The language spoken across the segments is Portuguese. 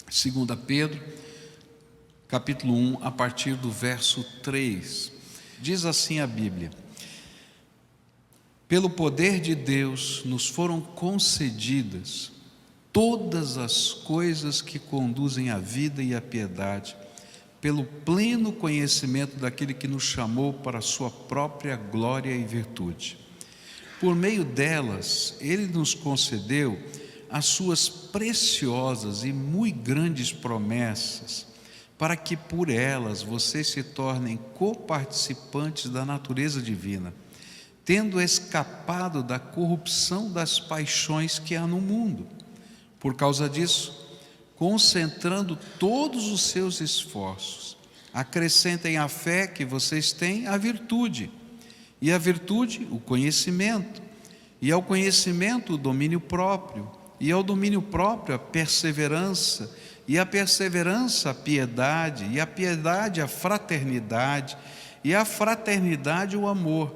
2 Pedro, capítulo 1, a partir do verso 3. Diz assim a Bíblia: pelo poder de Deus nos foram concedidas todas as coisas que conduzem à vida e à piedade, pelo pleno conhecimento daquele que nos chamou para a sua própria glória e virtude. Por meio delas, Ele nos concedeu as suas preciosas e muito grandes promessas, para que por elas vocês se tornem coparticipantes da natureza divina, tendo escapado da corrupção das paixões que há no mundo. Por causa disso, concentrando todos os seus esforços, acrescentem à fé que vocês têm a virtude, e a virtude, o conhecimento, e ao conhecimento, o domínio próprio, e ao domínio próprio, a perseverança, e a perseverança, a piedade, e a piedade, a fraternidade, e a fraternidade, o amor,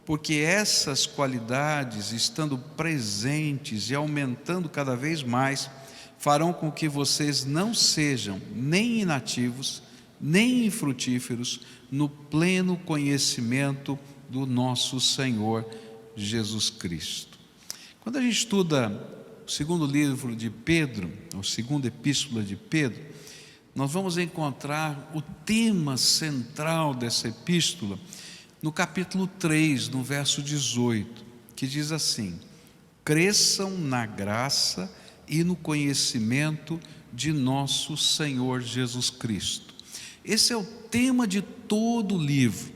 porque essas qualidades, estando presentes e aumentando cada vez mais, farão com que vocês não sejam nem inativos, nem infrutíferos no pleno conhecimento do nosso Senhor Jesus Cristo. Quando a gente estuda o segundo livro de Pedro, a segunda epístola de Pedro, nós vamos encontrar o tema central dessa epístola no capítulo 3, no verso 18, que diz assim: cresçam na graça e no conhecimento de nosso Senhor Jesus Cristo. Esse é o tema de todo o livro,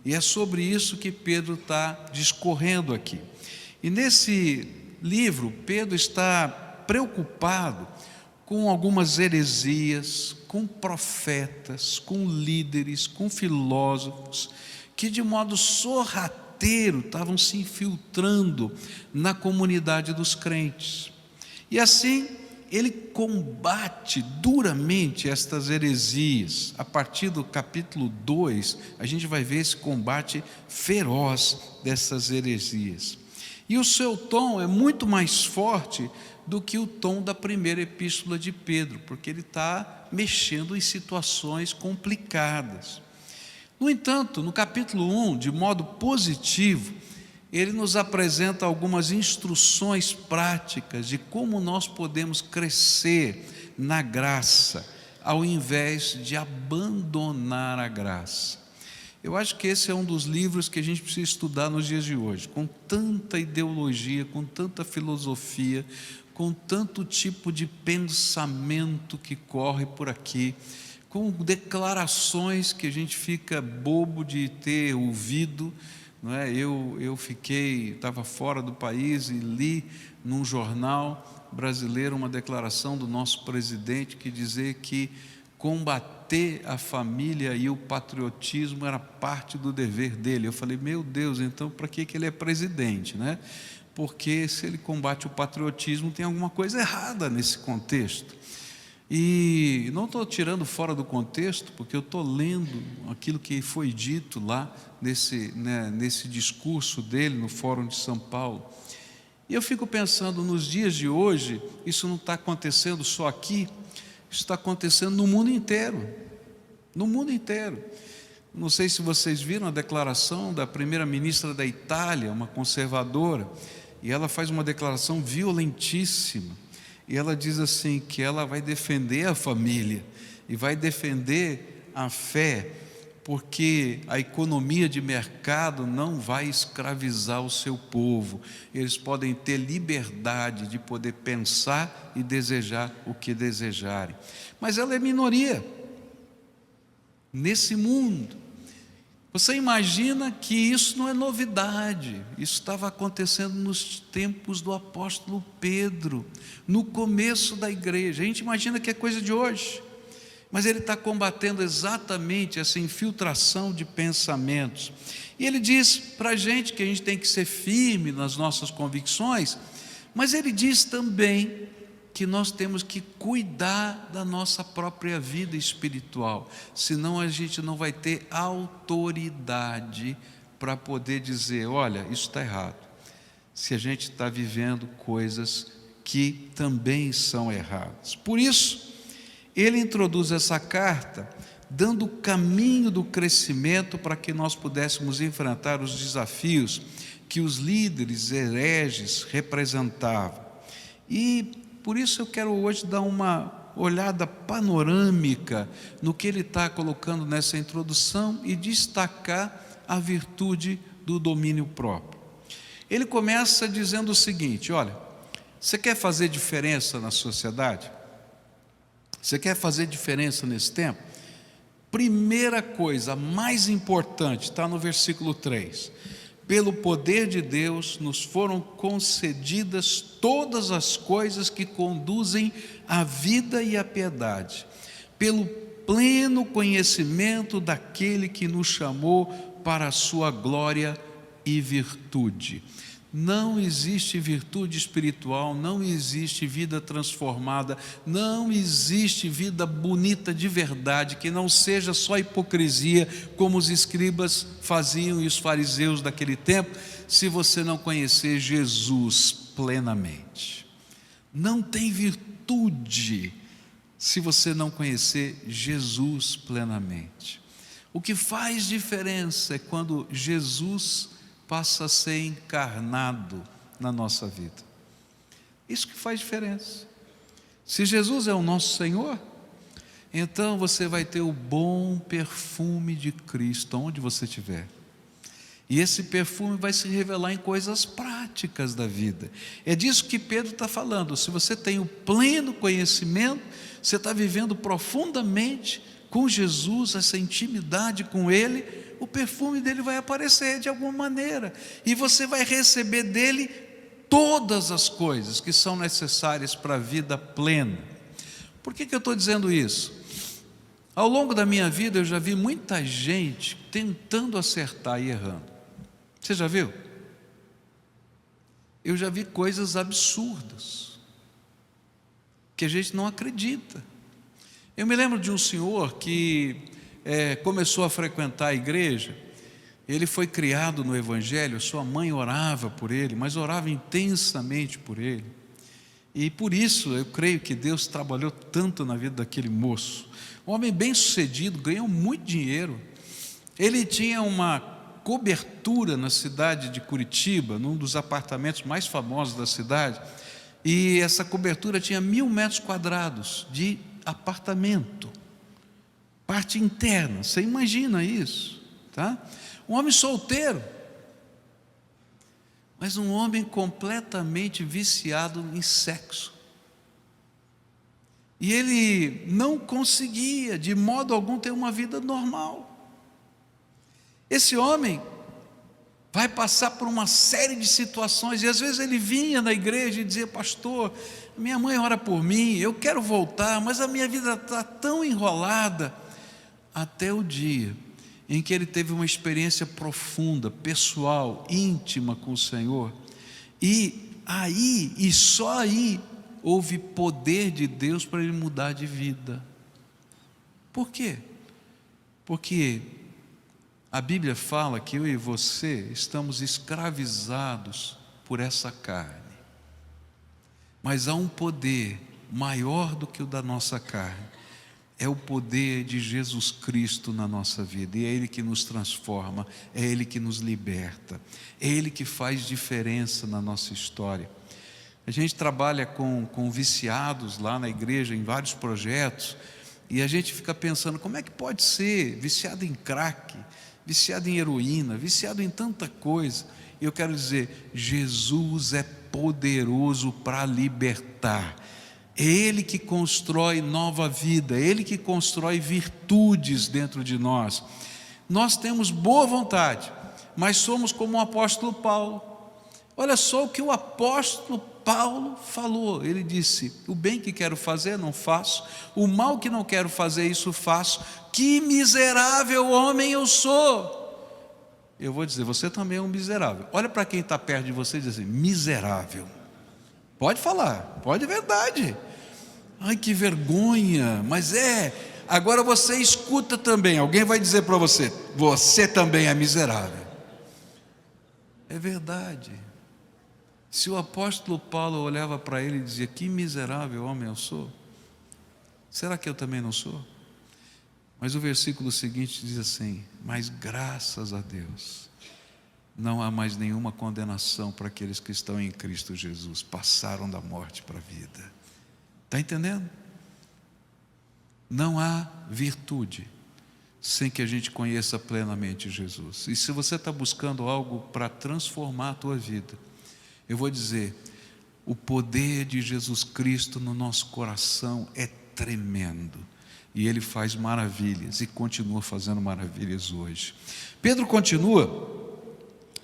e é sobre isso que Pedro está discorrendo aqui. E nesse livro, Pedro está preocupado com algumas heresias, com profetas, com líderes, com filósofos, que de modo sorrateiro estavam se infiltrando na comunidade dos crentes. E assim, ele combate duramente estas heresias. A partir do capítulo 2, a gente vai ver esse combate feroz dessas heresias. E o seu tom é muito mais forte do que o tom da primeira epístola de Pedro, porque ele está mexendo em situações complicadas. No entanto, no capítulo 1, de modo positivo, ele nos apresenta algumas instruções práticas de como nós podemos crescer na graça, ao invés de abandonar a graça. Eu acho que esse é um dos livros que a gente precisa estudar nos dias de hoje, com tanta ideologia, com tanta filosofia, com tanto tipo de pensamento que corre por aqui, com declarações que a gente fica bobo de ter ouvido. Não é? Eu estava fora do país e li num jornal brasileiro uma declaração do nosso presidente que dizia que combater a família e o patriotismo era parte do dever dele. Eu falei, meu Deus, então para que ele é presidente, né? Porque se ele combate o patriotismo, tem alguma coisa errada nesse contexto. E não estou tirando fora do contexto, porque eu estou lendo aquilo que foi dito lá nesse discurso dele no Fórum de São Paulo. E eu fico pensando, nos dias de hoje, isso não está acontecendo só aqui, isso está acontecendo no mundo inteiro. No mundo inteiro. Não sei se vocês viram a declaração da primeira-ministra da Itália, uma conservadora, e ela faz uma declaração violentíssima. E ela diz assim, que ela vai defender a família e vai defender a fé, porque a economia de mercado não vai escravizar o seu povo. Eles podem ter liberdade de poder pensar e desejar o que desejarem. Mas ela é minoria nesse mundo. Você imagina que isso não é novidade, isso estava acontecendo nos tempos do apóstolo Pedro, no começo da igreja. A gente imagina que é coisa de hoje, mas ele está combatendo exatamente essa infiltração de pensamentos. E ele diz para a gente que a gente tem que ser firme nas nossas convicções, mas ele diz também que nós temos que cuidar da nossa própria vida espiritual, senão a gente não vai ter autoridade para poder dizer, olha, isso está errado, se a gente está vivendo coisas que também são erradas. Por isso, ele introduz essa carta dando o caminho do crescimento para que nós pudéssemos enfrentar os desafios que os líderes hereges representavam. E por isso eu quero hoje dar uma olhada panorâmica no que ele está colocando nessa introdução e destacar a virtude do domínio próprio. Ele começa dizendo o seguinte: olha, você quer fazer diferença na sociedade? Você quer fazer diferença nesse tempo? Primeira coisa, mais importante, está no versículo 3. Pelo poder de Deus nos foram concedidas todas as coisas que conduzem à vida e à piedade, pelo pleno conhecimento daquele que nos chamou para a sua glória e virtude. Não existe virtude espiritual, não existe vida transformada, não existe vida bonita de verdade, que não seja só hipocrisia, como os escribas faziam e os fariseus daquele tempo, se você não conhecer Jesus plenamente. Não tem virtude se você não conhecer Jesus plenamente. O que faz diferença é quando Jesus passa a ser encarnado na nossa vida. Isso que faz diferença. Se Jesus é o nosso Senhor, então você vai ter o bom perfume de Cristo onde você estiver. E esse perfume vai se revelar em coisas práticas da vida. É disso que Pedro está falando. Se você tem o pleno conhecimento, você está vivendo profundamente com Jesus, essa intimidade com Ele, o perfume dele vai aparecer de alguma maneira, e você vai receber dele todas as coisas que são necessárias para a vida plena. Por que eu estou dizendo isso? Ao longo da minha vida eu já vi muita gente tentando acertar e errando. Você já viu? Eu já vi coisas absurdas, que a gente não acredita. Eu me lembro de um senhor que começou a frequentar a igreja. Ele foi criado no Evangelho, sua mãe orava por ele, mas orava intensamente por ele, e por isso eu creio que Deus trabalhou tanto na vida daquele moço. Um homem bem sucedido, ganhou muito dinheiro. Ele tinha uma cobertura na cidade de Curitiba, num dos apartamentos mais famosos da cidade, e essa cobertura tinha 1.000 metros quadrados de apartamento, parte interna. Você imagina isso, tá? Um homem solteiro, mas um homem completamente viciado em sexo. E ele não conseguia de modo algum ter uma vida normal. Esse homem vai passar por uma série de situações, e às vezes ele vinha na igreja e dizia: pastor, minha mãe ora por mim, eu quero voltar, mas a minha vida está tão enrolada. Até o dia em que ele teve uma experiência profunda, pessoal, íntima com o Senhor, e aí, e só aí, houve poder de Deus para ele mudar de vida. Por quê? Porque a Bíblia fala que eu e você estamos escravizados por essa carne, mas há um poder maior do que o da nossa carne. É o poder de Jesus Cristo na nossa vida, e é Ele que nos transforma, é Ele que nos liberta, é Ele que faz diferença na nossa história. A gente trabalha com viciados lá na igreja, em vários projetos, e a gente fica pensando: como é que pode ser viciado em crack, viciado em heroína, viciado em tanta coisa? E eu quero dizer, Jesus é poderoso para libertar. É Ele que constrói nova vida, é Ele que constrói virtudes dentro de nós. Nós temos boa vontade, mas somos como o apóstolo Paulo. Olha só o que o apóstolo Paulo falou. Ele disse: o bem que quero fazer não faço, o mal que não quero fazer isso faço. Que miserável homem eu sou. Eu vou dizer, você também é um miserável. Olha para quem está perto de você e diz assim: miserável. Pode falar, pode, é verdade. Ai, que vergonha, mas agora você escuta também, alguém vai dizer para você: você também é miserável. É verdade. Se o apóstolo Paulo olhava para ele e dizia: que miserável homem eu sou, Será que eu também não sou? Mas o versículo seguinte diz assim: mas graças a Deus, não há mais nenhuma condenação para aqueles que estão em Cristo Jesus, passaram da morte para a vida. Está entendendo? Não há virtude sem que a gente conheça plenamente Jesus. E se você está buscando algo para transformar a tua vida, eu vou dizer, o poder de Jesus Cristo no nosso coração é tremendo. E Ele faz maravilhas e continua fazendo maravilhas hoje. Pedro continua,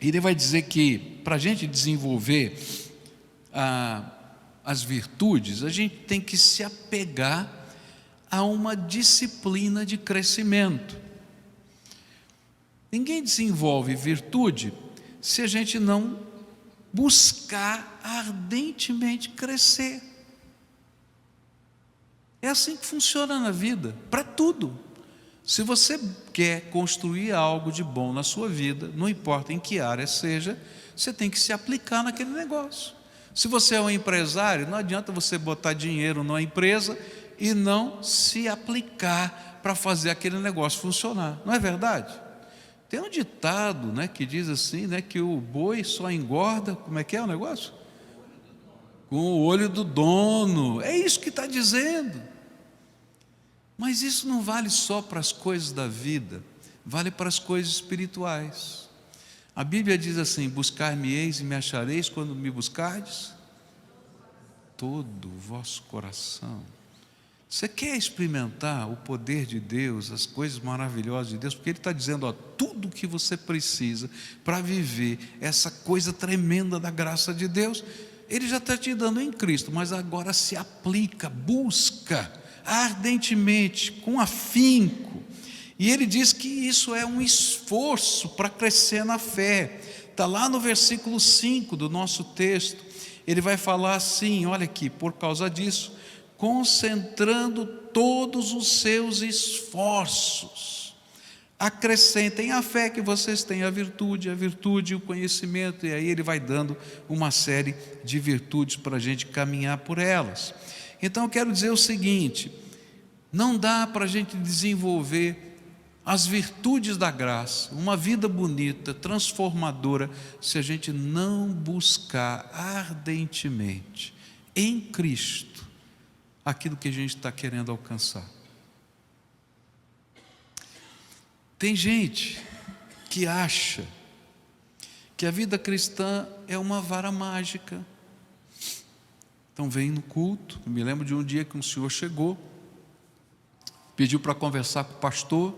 e ele vai dizer que para a gente desenvolver as virtudes, a gente tem que se apegar a uma disciplina de crescimento. Ninguém desenvolve virtude se a gente não buscar ardentemente crescer. É assim que funciona na vida, para tudo. Se você quer construir algo de bom na sua vida, não importa em que área seja, você tem que se aplicar naquele negócio. Se você é um empresário, não adianta você botar dinheiro numa empresa e não se aplicar para fazer aquele negócio funcionar. Não é verdade? Tem um ditado, né, que diz assim, né, que o boi só engorda, como é que é o negócio? Com o olho do dono. É isso que está dizendo. Mas isso não vale só para as coisas da vida, vale para as coisas espirituais. A Bíblia diz assim: buscar-me-eis e me achareis quando me buscardes todo o vosso coração. Você quer experimentar o poder de Deus, as coisas maravilhosas de Deus? Porque Ele está dizendo, ó, tudo o que você precisa para viver essa coisa tremenda da graça de Deus, Ele já está te dando em Cristo, mas agora se aplica, busca ardentemente, com afinco. E ele diz que isso é um esforço para crescer na fé. Está lá no versículo 5 do nosso texto. Ele vai falar assim, olha aqui: por causa disso, concentrando todos os seus esforços, acrescentem a fé que vocês têm a virtude e o conhecimento. E aí ele vai dando uma série de virtudes para a gente caminhar por elas. Então eu quero dizer o seguinte: não dá para a gente desenvolver as virtudes da graça, uma vida bonita, transformadora, se a gente não buscar ardentemente em Cristo aquilo que a gente está querendo alcançar. Tem gente que acha que a vida cristã é uma vara mágica. Então vem no culto. Eu me lembro de um dia que um senhor chegou, pediu para conversar com o pastor.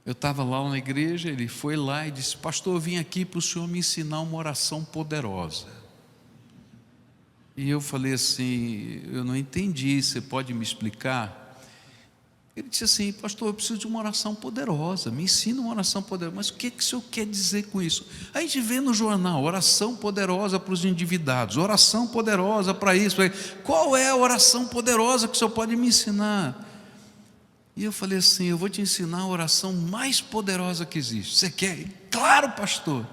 Eu estava lá na igreja, ele foi lá e disse: pastor, eu vim aqui para o senhor me ensinar uma oração poderosa. E eu falei assim: eu não entendi, você pode me explicar? Ele disse assim: pastor, eu preciso de uma oração poderosa, me ensina uma oração poderosa. Mas o que o senhor quer dizer com isso? A gente vê no jornal, oração poderosa para os endividados, oração poderosa para isso. Qual é a oração poderosa que o senhor pode me ensinar? E eu falei assim: eu vou te ensinar a oração mais poderosa que existe. Você quer? Claro, pastor.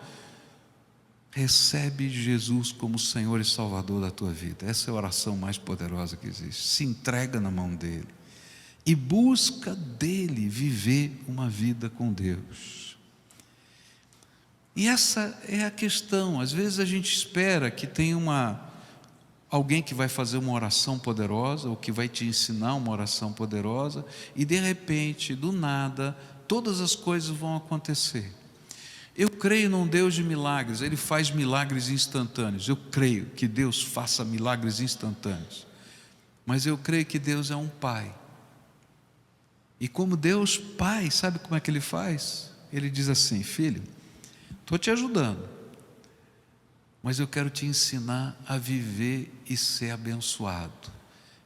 Recebe Jesus como Senhor e Salvador da tua vida. Essa é a oração mais poderosa que existe. Se entrega na mão dele e busca dele viver uma vida com Deus. E essa é a questão. Às vezes a gente espera que tenha alguém que vai fazer uma oração poderosa, ou que vai te ensinar uma oração poderosa, e de repente, do nada, todas as coisas vão acontecer. Eu creio num Deus de milagres. Ele faz milagres instantâneos. Eu creio que Deus faça milagres instantâneos. Mas eu creio que Deus é um Pai. E como Deus Pai, sabe como é que Ele faz? Ele diz assim: filho, estou te ajudando, mas eu quero te ensinar a viver e ser abençoado.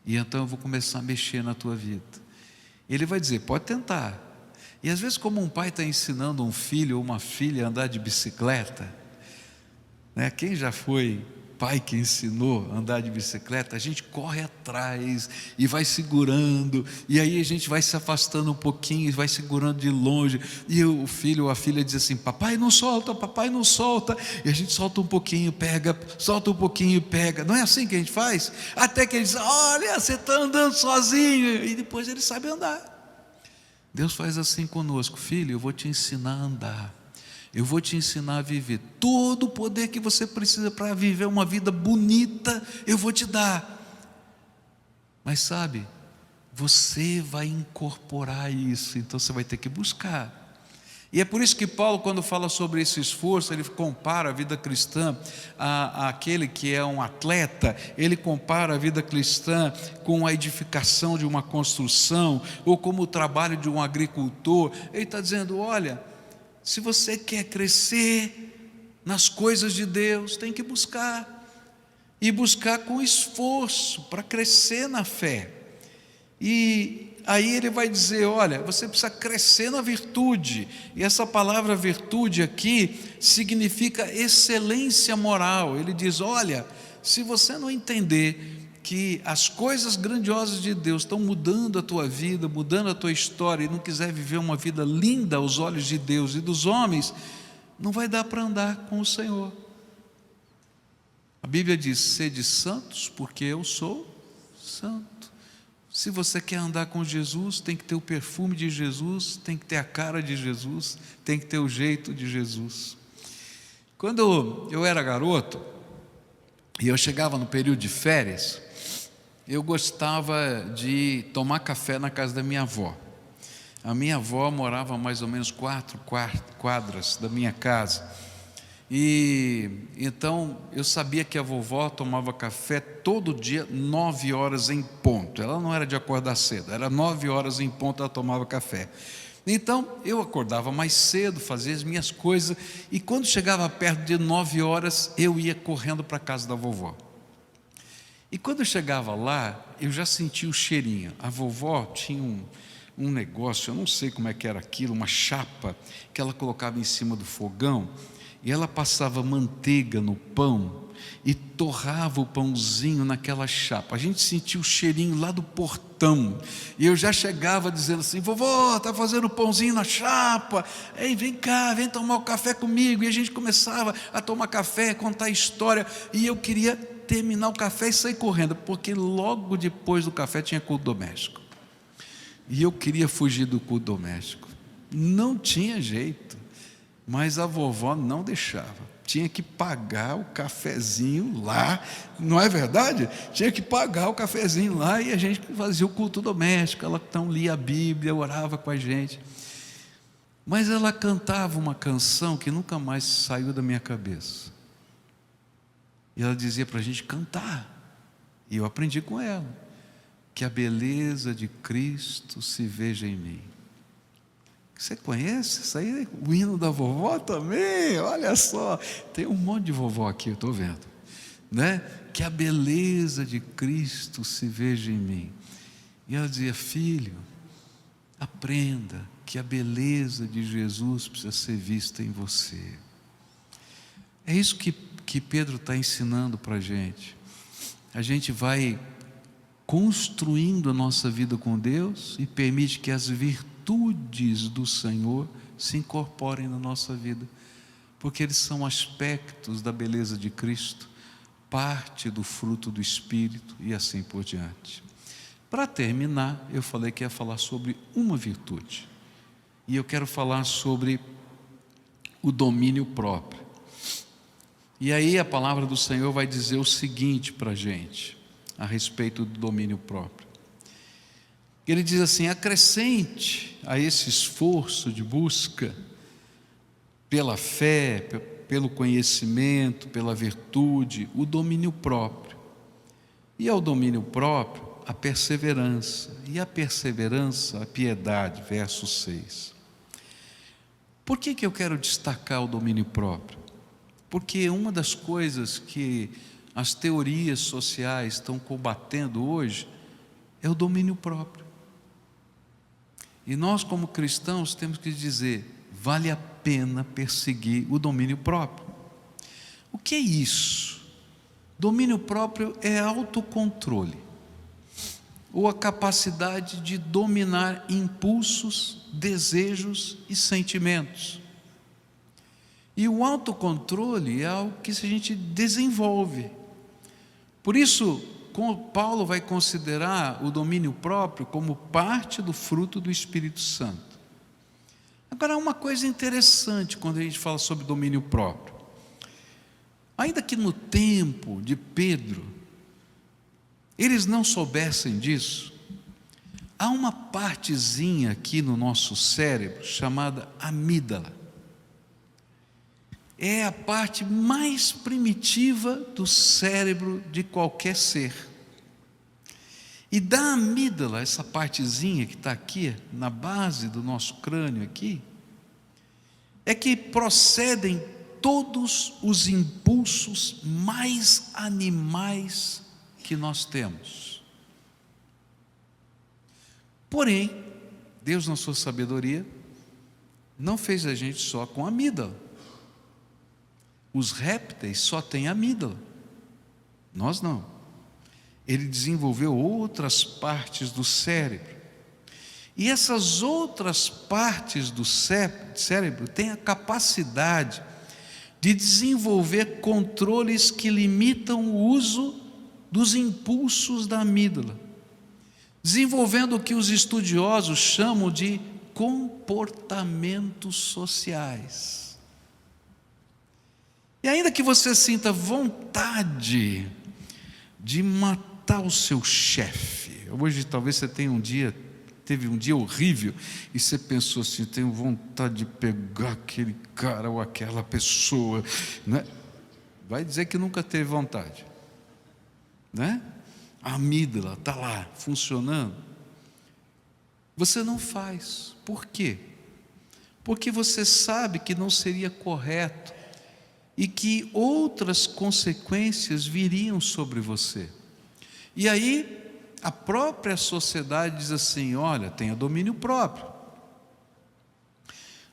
E então eu vou começar a mexer na tua vida. Ele vai dizer: pode tentar. E às vezes, como um pai está ensinando um filho ou uma filha a andar de bicicleta, né? Quem já foi pai que ensinou a andar de bicicleta, a gente corre atrás e vai segurando, e aí a gente vai se afastando um pouquinho, vai segurando de longe, e o filho ou a filha diz assim: papai não solta, e a gente solta um pouquinho, pega, solta um pouquinho, pega. Não é assim que a gente faz? Até que ele diz: olha, você está andando sozinho, e depois ele sabe andar. Deus faz assim conosco: filho, eu vou te ensinar a andar, eu vou te ensinar a viver. Todo o poder que você precisa para viver uma vida bonita, eu vou te dar. Mas sabe, você vai incorporar isso, então você vai ter que buscar. E é por isso que Paulo, quando fala sobre esse esforço, ele compara a vida cristã àquele que é um atleta. Ele compara a vida cristã com a edificação de uma construção, ou como o trabalho de um agricultor. Ele está dizendo: olha, se você quer crescer nas coisas de Deus, tem que buscar, e buscar com esforço para crescer na fé. E aí ele vai dizer: olha, você precisa crescer na virtude, e essa palavra virtude aqui significa excelência moral. Ele diz: olha, se você não entender que as coisas grandiosas de Deus estão mudando a tua vida, mudando a tua história, e não quiser viver uma vida linda aos olhos de Deus e dos homens, não vai dar para andar com o Senhor. A Bíblia diz: sede santos, porque eu sou santo. Se você quer andar com Jesus, tem que ter o perfume de Jesus, tem que ter a cara de Jesus, tem que ter o jeito de Jesus. Quando eu era garoto, e eu chegava no período de férias, eu gostava de tomar café na casa da minha avó. A minha avó morava a mais ou menos 4 quadras da minha casa. E então eu sabia que a vovó tomava café todo dia, 9 horas em ponto. Ela não era de acordar cedo, era 9 horas em ponto ela tomava café. Então eu acordava mais cedo, fazia as minhas coisas, e quando chegava perto de 9 horas, eu ia correndo para a casa da vovó. E quando eu chegava lá, eu já sentia o cheirinho. A vovó tinha um negócio, eu não sei como é que era aquilo, uma chapa que ela colocava em cima do fogão, e ela passava manteiga no pão e torrava o pãozinho naquela chapa. A gente sentia o cheirinho lá do portão, e eu já chegava dizendo assim: vovó, está fazendo pãozinho na chapa? Ei, vem cá, vem tomar o café comigo. E a gente começava a tomar café, contar história, e eu queria terminar o café e sair correndo, porque logo depois do café tinha culto doméstico, e eu queria fugir do culto doméstico. Não tinha jeito, mas a vovó não deixava, tinha que pagar o cafezinho lá, não é verdade? Tinha que pagar o cafezinho lá, e a gente fazia o culto doméstico. Ela então lia a Bíblia, orava com a gente, mas ela cantava uma canção que nunca mais saiu da minha cabeça, e ela dizia para a gente cantar, e eu aprendi com ela: que a beleza de Cristo se veja em mim. Você conhece isso aí? O hino da vovó também, olha só, tem um monte de vovó aqui, eu estou vendo, né? Que a beleza de Cristo se veja em mim. E ela dizia: filho, aprenda que a beleza de Jesus precisa ser vista em você. É isso que Pedro está ensinando para a gente. A gente vai construindo a nossa vida com Deus e permite que as virtudes do Senhor se incorporem na nossa vida, porque eles são aspectos da beleza de Cristo, parte do fruto do Espírito e assim por diante. Para terminar, eu falei que ia falar sobre uma virtude, e eu quero falar sobre o domínio próprio. E aí a palavra do Senhor vai dizer o seguinte para a gente, a respeito do domínio próprio. Ele diz assim: acrescente a esse esforço de busca pela fé, pelo conhecimento, pela virtude, o domínio próprio. E ao domínio próprio, a perseverança. E a perseverança, a piedade. Verso 6. Por que eu quero destacar o domínio próprio? Porque uma das coisas que as teorias sociais estão combatendo hoje é o domínio próprio. E nós, como cristãos, temos que dizer: vale a pena perseguir o domínio próprio. O que é isso? Domínio próprio é autocontrole, ou a capacidade de dominar impulsos, desejos e sentimentos. E o autocontrole é algo que a gente desenvolve. Por isso, Paulo vai considerar o domínio próprio como parte do fruto do Espírito Santo. Agora, há uma coisa interessante quando a gente fala sobre domínio próprio. Ainda que no tempo de Pedro, eles não soubessem disso, há uma partezinha aqui no nosso cérebro chamada amígdala. É a parte mais primitiva do cérebro de qualquer ser. E da amígdala, essa partezinha que está aqui, na base do nosso crânio aqui, é que procedem todos os impulsos mais animais que nós temos. Porém, Deus, na sua sabedoria, não fez a gente só com amígdala. Os répteis só têm amígdala, nós não. Ele desenvolveu outras partes do cérebro, e essas outras partes do cérebro têm a capacidade de desenvolver controles que limitam o uso dos impulsos da amígdala, desenvolvendo o que os estudiosos chamam de comportamentos sociais. E ainda que você sinta vontade de matar o seu chefe, hoje talvez você teve um dia horrível, e você pensou assim, tenho vontade de pegar aquele cara ou aquela pessoa, né? Vai dizer que nunca teve vontade, né? A amígdala está lá, funcionando. Você não faz. Por quê? Porque você sabe que não seria correto, e que outras consequências viriam sobre você. E aí, a própria sociedade diz assim, olha, tenha domínio próprio.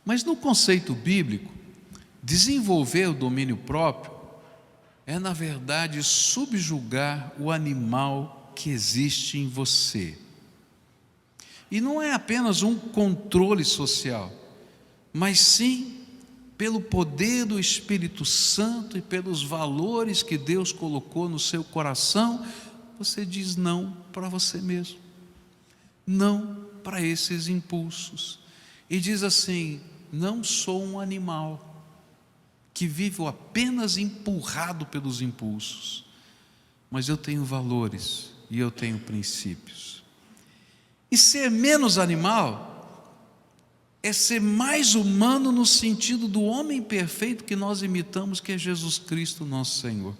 Mas no conceito bíblico, desenvolver o domínio próprio é, na verdade, subjugar o animal que existe em você. E não é apenas um controle social, mas sim pelo poder do Espírito Santo e pelos valores que Deus colocou no seu coração, você diz não para você mesmo, não para esses impulsos, e diz assim, não sou um animal que vive apenas empurrado pelos impulsos, mas eu tenho valores e eu tenho princípios. E ser menos animal é ser mais humano no sentido do homem perfeito que nós imitamos, que é Jesus Cristo, nosso Senhor.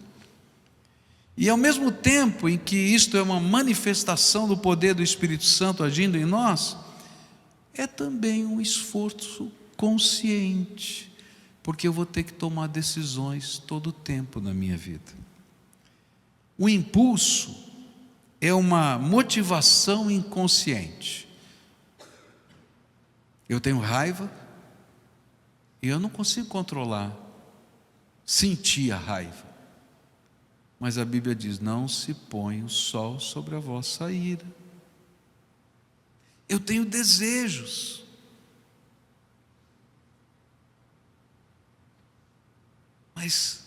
E ao mesmo tempo em que isto é uma manifestação do poder do Espírito Santo agindo em nós, é também um esforço consciente, porque eu vou ter que tomar decisões todo o tempo na minha vida. O impulso é uma motivação inconsciente. Eu tenho raiva e eu não consigo controlar, sentir a raiva. Mas a Bíblia diz, não se põe o sol sobre a vossa ira. Eu tenho desejos. Mas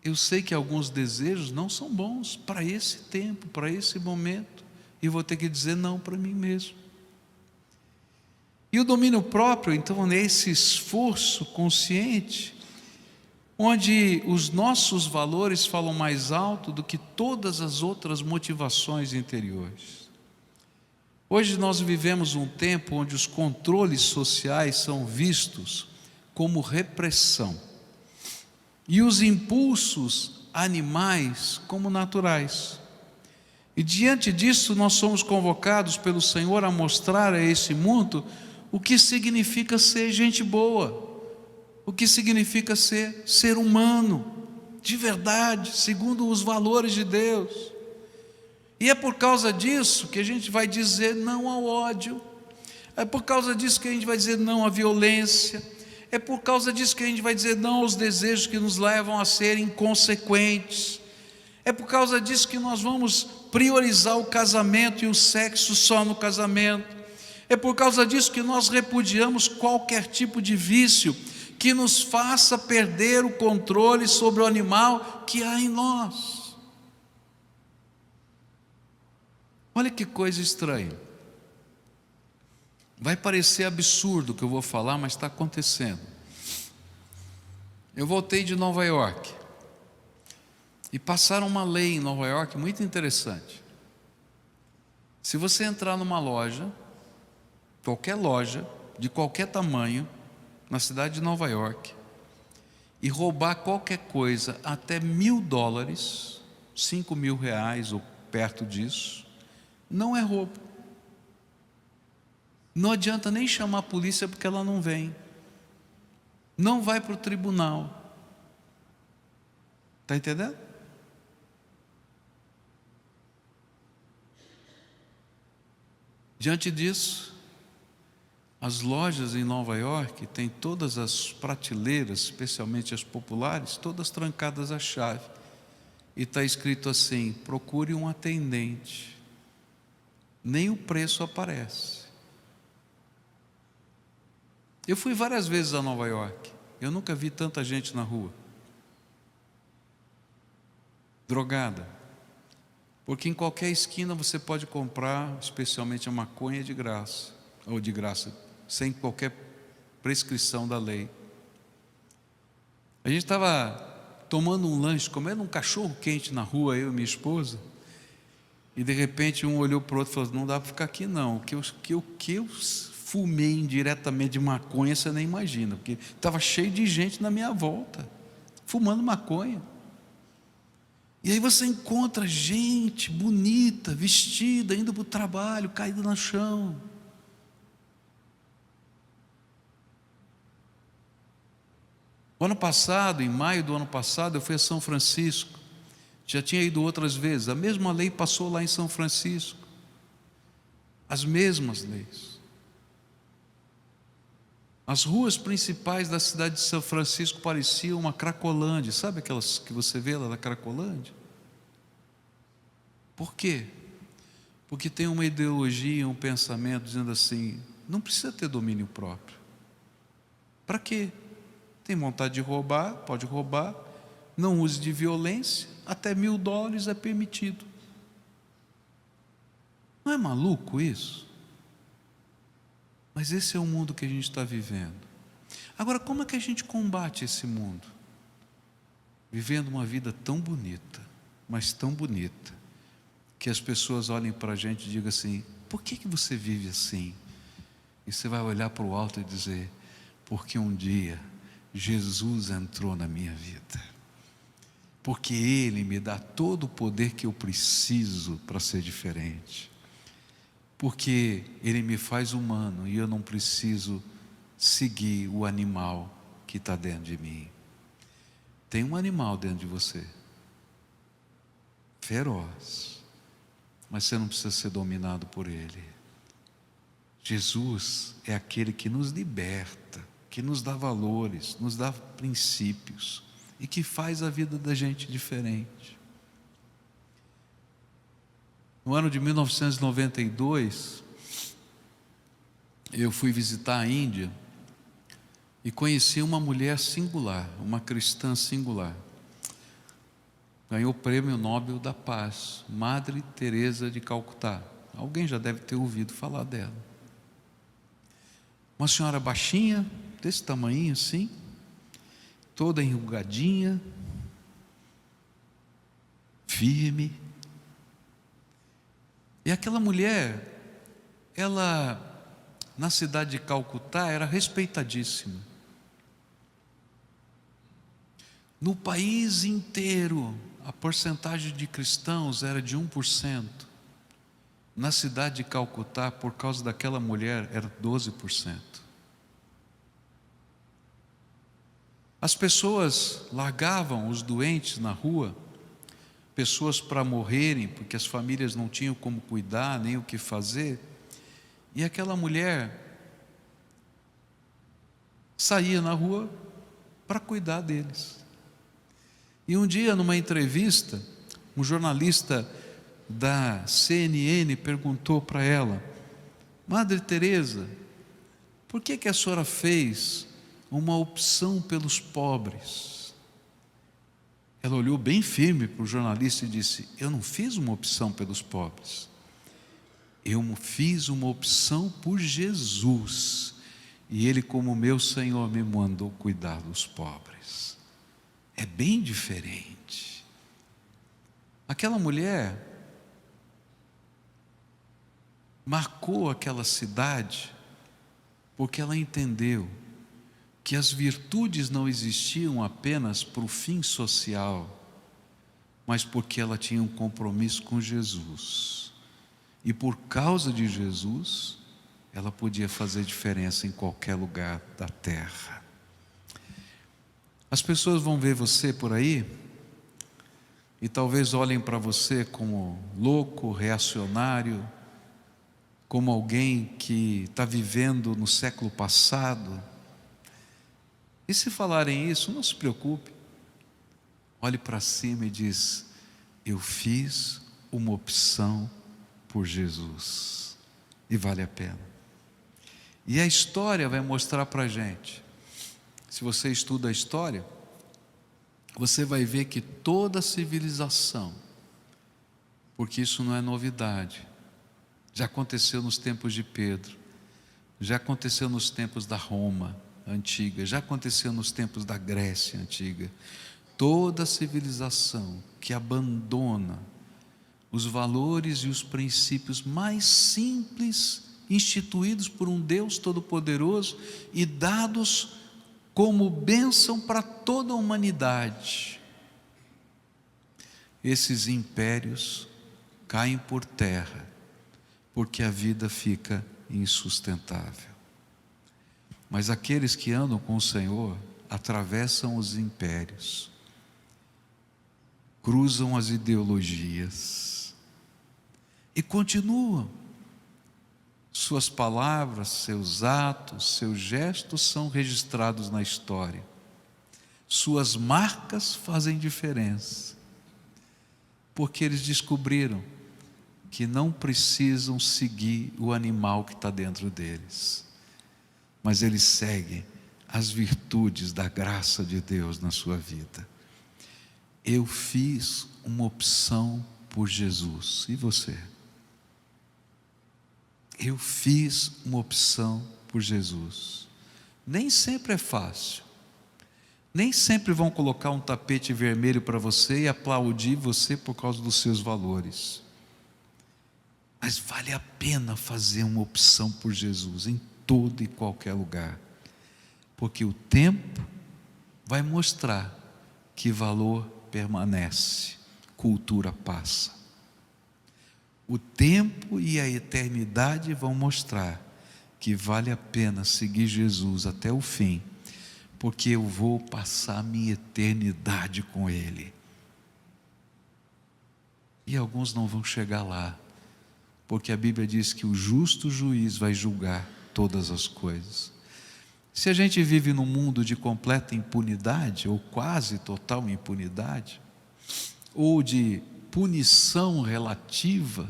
eu sei que alguns desejos não são bons para esse tempo, para esse momento. E vou ter que dizer não para mim mesmo. E o domínio próprio, então, é esse esforço consciente, onde os nossos valores falam mais alto do que todas as outras motivações interiores. Hoje nós vivemos um tempo onde os controles sociais são vistos como repressão, e os impulsos animais como naturais. E diante disso nós somos convocados pelo Senhor a mostrar a esse mundo o que significa ser gente boa, o que significa ser humano, de verdade, segundo os valores de Deus. E é por causa disso que a gente vai dizer não ao ódio, é por causa disso que a gente vai dizer não à violência, é por causa disso que a gente vai dizer não aos desejos que nos levam a ser inconsequentes, É por causa disso que nós vamos priorizar o casamento e o sexo só no casamento. É por causa disso que nós repudiamos qualquer tipo de vício que nos faça perder o controle sobre o animal que há em nós. Olha que coisa estranha. Vai parecer absurdo o que eu vou falar, mas está acontecendo. Eu voltei de Nova York e passaram uma lei em Nova York muito interessante. Se você entrar numa loja, qualquer loja, de qualquer tamanho, na cidade de Nova York, e roubar qualquer coisa até $1.000, R$ 5.000 ou perto disso, não é roubo. Não adianta nem chamar a polícia porque ela não vem. Não vai para o tribunal. Está entendendo? Diante disso, as lojas em Nova York têm todas as prateleiras, especialmente as populares, todas trancadas à chave. E está escrito assim: procure um atendente. Nem o preço aparece. Eu fui várias vezes a Nova York. Eu nunca vi tanta gente na rua. Drogada. Porque em qualquer esquina você pode comprar, especialmente a maconha de graça. Ou de graça, sem qualquer prescrição da lei. A gente estava tomando um lanche, comendo um cachorro quente na rua, eu e minha esposa. E de repente um olhou para o outro e falou: não dá para ficar aqui não. O que eu fumei indiretamente de maconha, você nem imagina, porque estava cheio de gente na minha volta, fumando maconha. E aí você encontra gente bonita, vestida, indo para o trabalho, caída no chão. O ano passado, em maio do ano passado, eu fui a São Francisco. Já tinha ido outras vezes. A mesma lei passou lá em São Francisco. As mesmas leis. As ruas principais da cidade de São Francisco pareciam uma Cracolândia. Sabe aquelas que você vê lá da Cracolândia? Por quê? Porque tem uma ideologia, um pensamento dizendo assim: não precisa ter domínio próprio. Para quê? Tem vontade de roubar, pode roubar. Não use de violência, até $1.000 é permitido. Não é maluco isso? Mas esse é o mundo que a gente está vivendo. Agora, como é que a gente combate esse mundo? Vivendo uma vida tão bonita, mas tão bonita, que as pessoas olhem para a gente e digam assim: por que você vive assim? E você vai olhar para o alto e dizer: porque um dia Jesus entrou na minha vida, porque Ele me dá todo o poder que eu preciso para ser diferente, porque Ele me faz humano e eu não preciso seguir o animal que está dentro de mim. Tem um animal dentro de você, feroz, mas você não precisa ser dominado por ele. Jesus é aquele que nos liberta, que nos dá valores, nos dá princípios e que faz a vida da gente diferente. No ano de 1992, eu fui visitar a Índia e conheci uma mulher singular, uma cristã singular. Ganhou o Prêmio Nobel da Paz, Madre Teresa de Calcutá. Alguém já deve ter ouvido falar dela. Uma senhora baixinha, desse tamanho assim, toda enrugadinha, firme. E aquela mulher, ela, na cidade de Calcutá, era respeitadíssima. No país inteiro, a porcentagem de cristãos era de 1%. Na cidade de Calcutá, por causa daquela mulher, era 12%. As pessoas largavam os doentes na rua, pessoas para morrerem, porque as famílias não tinham como cuidar, nem o que fazer. E aquela mulher saía na rua para cuidar deles. E um dia, numa entrevista, Um jornalista da CNN perguntou para ela: Madre Teresa, por que a senhora fez uma opção pelos pobres? Ela olhou bem firme para o jornalista e disse: eu não fiz uma opção pelos pobres, eu fiz uma opção por Jesus, e Ele, como meu Senhor, me mandou cuidar dos pobres. É bem diferente. Aquela mulher marcou aquela cidade porque ela entendeu que as virtudes não existiam apenas para o fim social, mas porque ela tinha um compromisso com Jesus. E por causa de Jesus, ela podia fazer diferença em qualquer lugar da terra. As pessoas vão ver você por aí e talvez olhem para você como louco, reacionário, como alguém que está vivendo no século passado. E se falarem isso, não se preocupe. Olhe para cima e diz: eu fiz uma opção por Jesus, e vale a pena. E a história vai mostrar para a gente. Se você estuda a história, você vai ver que toda civilização, porque isso não é novidade, já aconteceu nos tempos de Pedro, já aconteceu nos tempos da Roma antiga, já aconteceu nos tempos da Grécia antiga. Toda civilização que abandona os valores e os princípios mais simples, instituídos por um Deus Todo-Poderoso e dados como bênção para toda a humanidade, esses impérios caem por terra, porque a vida fica insustentável. Mas aqueles que andam com o Senhor atravessam os impérios, cruzam as ideologias e continuam. Suas palavras, seus atos, seus gestos são registrados na história. Suas marcas fazem diferença, porque eles descobriram que não precisam seguir o animal que está dentro deles, mas eles seguem as virtudes da graça de Deus na sua vida. Eu fiz uma opção por Jesus, e você? Eu fiz uma opção por Jesus. Nem sempre é fácil, nem sempre vão colocar um tapete vermelho para você e aplaudir você por causa dos seus valores, mas vale a pena fazer uma opção por Jesus em todo e qualquer lugar, porque o tempo vai mostrar que valor permanece, cultura passa. O tempo e a eternidade vão mostrar que vale a pena seguir Jesus até o fim, porque eu vou passar a minha eternidade com Ele. E alguns não vão chegar lá, porque a Bíblia diz que o justo juiz vai julgar todas as coisas. Se a gente vive num mundo de completa impunidade, ou quase total impunidade, ou de punição relativa,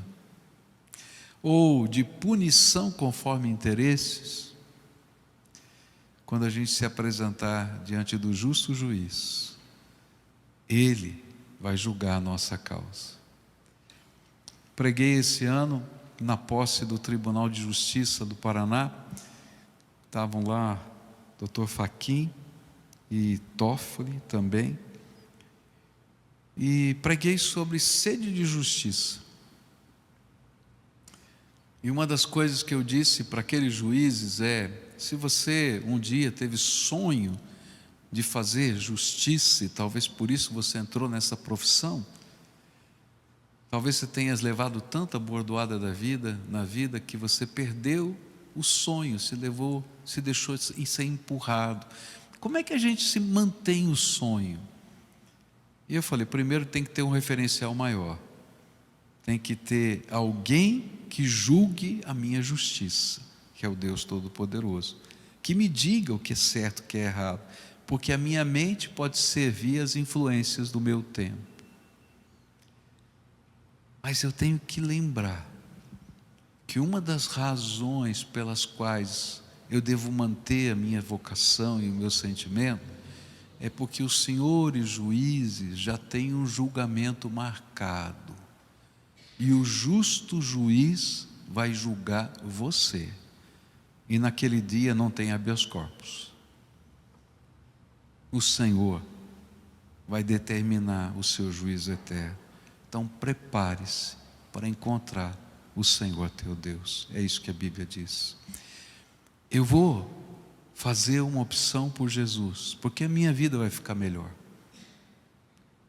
ou de punição conforme interesses, quando a gente se apresentar diante do justo juiz, Ele vai julgar a nossa causa. Preguei esse ano na posse do Tribunal de Justiça do Paraná. Estavam lá Dr. Fachin e Toffoli também, e preguei sobre sede de justiça. E uma das coisas que eu disse para aqueles juízes é: se você um dia teve sonho de fazer justiça, e talvez por isso você entrou nessa profissão, talvez você tenha levado tanta bordoada na vida que você perdeu o sonho, se deixou ser empurrado. Como é que a gente se mantém o sonho? E eu falei: primeiro tem que ter um referencial maior, tem que ter alguém que julgue a minha justiça, que é o Deus Todo-Poderoso, que me diga o que é certo, o que é errado, porque a minha mente pode servir às influências do meu tempo. Mas eu tenho que lembrar que uma das razões pelas quais eu devo manter a minha vocação e o meu sentimento é porque os senhores juízes já têm um julgamento marcado, e o justo juiz vai julgar você, e naquele dia não tem habeas corpus. O Senhor vai determinar o seu juízo eterno. Então prepare-se para encontrar o Senhor teu Deus. É isso que a Bíblia diz. Eu vou fazer uma opção por Jesus, porque a minha vida vai ficar melhor,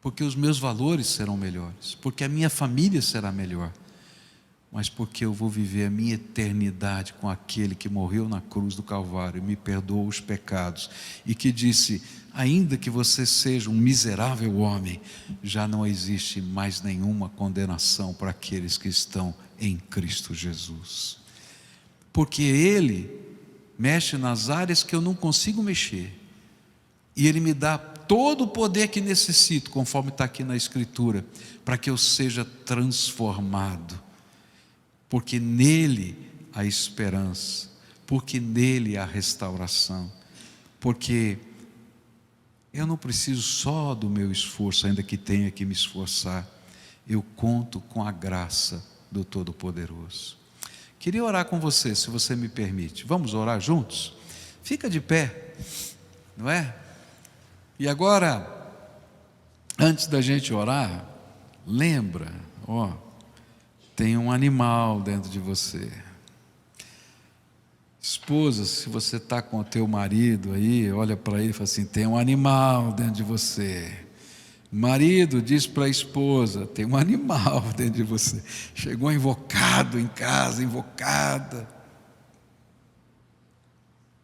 porque os meus valores serão melhores, porque a minha família será melhor, mas porque eu vou viver a minha eternidade com aquele que morreu na cruz do Calvário e me perdoou os pecados, e que disse: ainda que você seja um miserável homem, já não existe mais nenhuma condenação para aqueles que estão em Cristo Jesus, porque Ele mexe nas áreas que eu não consigo mexer, e Ele me dá todo o poder que necessito, conforme está aqui na Escritura, para que eu seja transformado, porque nele há esperança, porque nele há restauração, porque eu não preciso só do meu esforço, ainda que tenha que me esforçar, eu conto com a graça do Todo-Poderoso. Queria orar com você, se você me permite. Vamos orar juntos? Fica de pé, não é? E agora, antes da gente orar, lembra, tem um animal dentro de você. Esposa, se você está com o teu marido aí, olha para ele e fala assim: tem um animal dentro de você. Marido, diz para a esposa: tem um animal dentro de você. Chegou invocado em casa, invocada.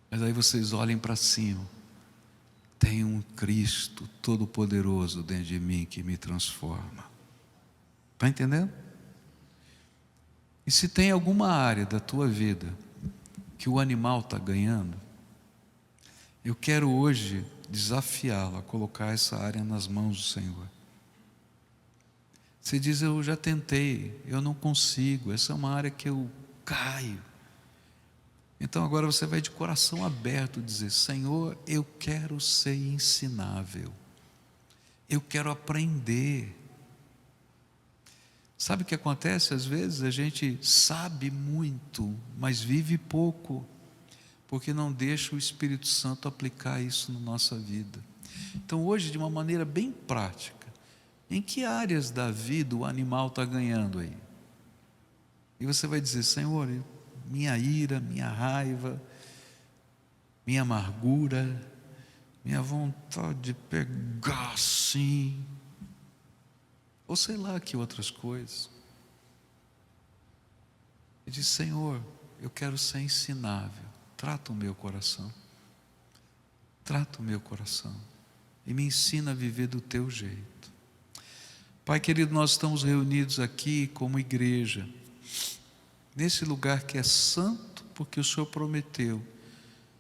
Mas aí vocês olhem para cima: tem um Cristo Todo-Poderoso dentro de mim que me transforma. Está entendendo? E se tem alguma área da tua vida que o animal está ganhando, eu quero hoje desafiá-lo a colocar essa área nas mãos do Senhor. Você diz: eu já tentei, eu não consigo, essa é uma área que eu caio. Então agora você vai de coração aberto dizer: Senhor, eu quero ser ensinável, eu quero aprender. Sabe o que acontece? Às vezes a gente sabe muito, mas vive pouco, porque não deixa o Espírito Santo aplicar isso na nossa vida. Então hoje, de uma maneira bem prática, em que áreas da vida o animal está ganhando aí? E você vai dizer: Senhor, minha ira, minha raiva, minha amargura, minha vontade de pegar assim, ou sei lá que outras coisas. E diz: Senhor, eu quero ser ensinável, trata o meu coração, trata o meu coração, e me ensina a viver do teu jeito. Pai querido, nós estamos reunidos aqui como igreja, nesse lugar que é santo, porque o Senhor prometeu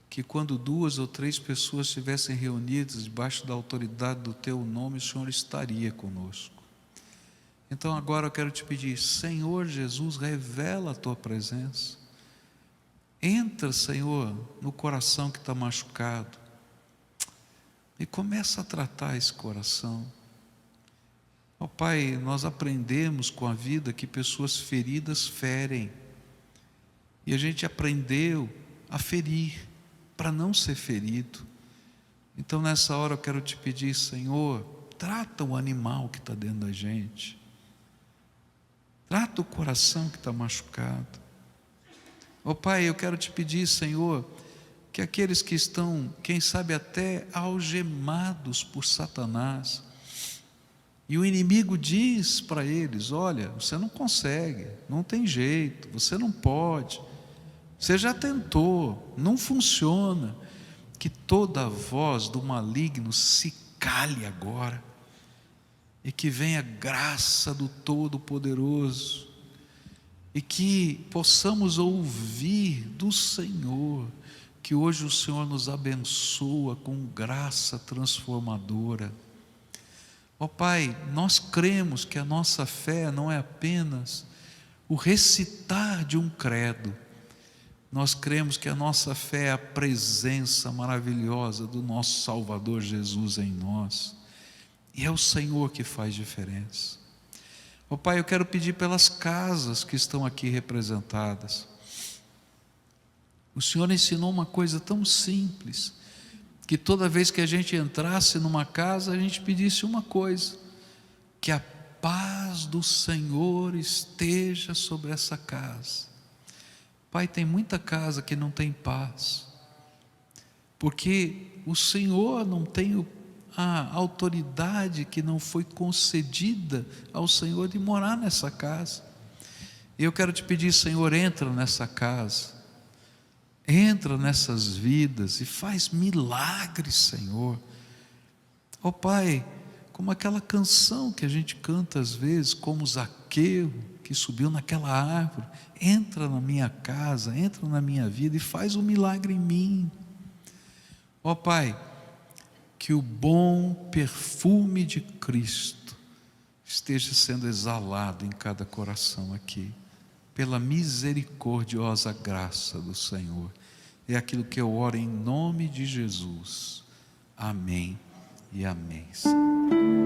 que quando 2 ou 3 pessoas estivessem reunidas debaixo da autoridade do teu nome, o Senhor estaria conosco. Então agora eu quero te pedir: Senhor Jesus, revela a tua presença. Entra, Senhor, no coração que está machucado e começa a tratar esse coração. Ó Pai, nós aprendemos com a vida que pessoas feridas ferem, e a gente aprendeu a ferir para não ser ferido. Então nessa hora eu quero te pedir: Senhor, trata o animal que está dentro da gente, trata o coração que está machucado. Ó Pai, eu quero te pedir, Senhor, que aqueles que estão, quem sabe até algemados por Satanás, e o inimigo diz para eles: olha, você não consegue, não tem jeito, você não pode, você já tentou, não funciona, que toda voz do maligno se cale agora, e que venha a graça do Todo-Poderoso, e que possamos ouvir do Senhor, que hoje o Senhor nos abençoa com graça transformadora. Ó Pai, nós cremos que a nossa fé não é apenas o recitar de um credo. Nós cremos que a nossa fé é a presença maravilhosa do nosso Salvador Jesus em nós. E é o Senhor que faz diferença. Ó Pai, eu quero pedir pelas casas que estão aqui representadas. O Senhor ensinou uma coisa tão simples, que toda vez que a gente entrasse numa casa, a gente pedisse uma coisa: que a paz do Senhor esteja sobre essa casa. Pai, tem muita casa que não tem paz, porque o Senhor não tem a autoridade que não foi concedida ao Senhor de morar nessa casa. E eu quero te pedir, Senhor, entra nessa casa, entra nessas vidas e faz milagres, Senhor. Ó Pai, como aquela canção que a gente canta às vezes, como Zaqueu, que subiu naquela árvore: entra na minha casa, entra na minha vida e faz um milagre em mim. Ó Pai, que o bom perfume de Cristo esteja sendo exalado em cada coração aqui, pela misericordiosa graça do Senhor. É aquilo que eu oro em nome de Jesus. Amém e amém, Senhor.